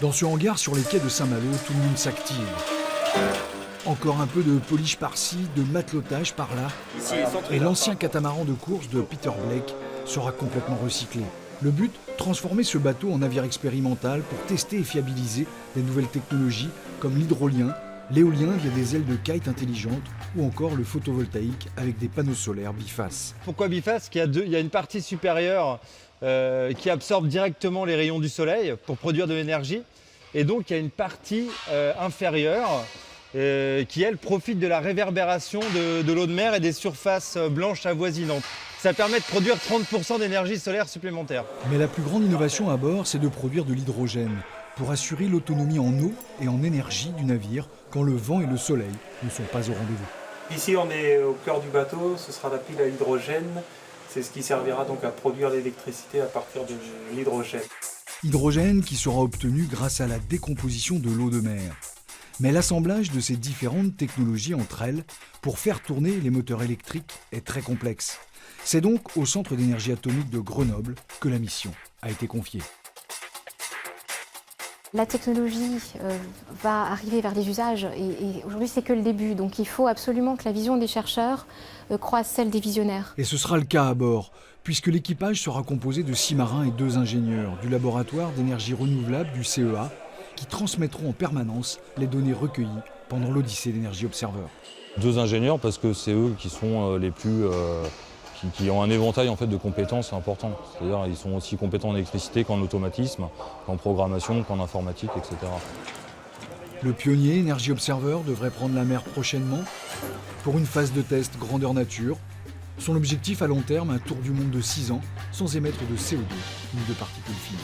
Dans ce hangar sur les quais de Saint-Malo, tout le monde s'active. Encore un peu de polish par-ci, de matelotage par-là, et l'ancien catamaran de course de Peter Blake sera complètement recyclé. Le but, transformer ce bateau en navire expérimental pour tester et fiabiliser des nouvelles technologies comme l'hydrolien, l'éolien via des ailes de kite intelligentes ou encore le photovoltaïque avec des panneaux solaires bifaces. Pourquoi biface? Il y a une partie supérieure qui absorbe directement les rayons du soleil pour produire de l'énergie. Et donc il y a une partie inférieure qui, elle, profite de la réverbération de l'eau de mer et des surfaces blanches avoisinantes. Ça permet de produire 30% d'énergie solaire supplémentaire. Mais la plus grande innovation à bord, c'est de produire de l'hydrogène pour assurer l'autonomie en eau et en énergie du navire quand le vent et le soleil ne sont pas au rendez-vous. Ici, on est au cœur du bateau, ce sera la pile à hydrogène. C'est ce qui servira donc à produire l'électricité à partir de l'hydrogène. Hydrogène qui sera obtenu grâce à la décomposition de l'eau de mer. Mais l'assemblage de ces différentes technologies entre elles pour faire tourner les moteurs électriques est très complexe. C'est donc au Centre d'énergie atomique de Grenoble que la mission a été confiée. La technologie va arriver vers les usages et aujourd'hui c'est que le début. Donc il faut absolument que la vision des chercheurs croise celle des visionnaires. Et ce sera le cas à bord, puisque l'équipage sera composé de 6 marins et 2 ingénieurs du laboratoire d'énergie renouvelable du CEA qui transmettront en permanence les données recueillies pendant l'Odyssée d'Energy Observer. 2 ingénieurs parce que c'est eux qui sont les plus... qui ont un éventail en fait, de compétences important. C'est-à-dire ils sont aussi compétents en électricité qu'en automatisme, qu'en programmation, qu'en informatique, etc. Le pionnier Energy Observer devrait prendre la mer prochainement pour une phase de test grandeur nature. Son objectif à long terme, un tour du monde de 6 ans sans émettre de CO2 ni de particules fines.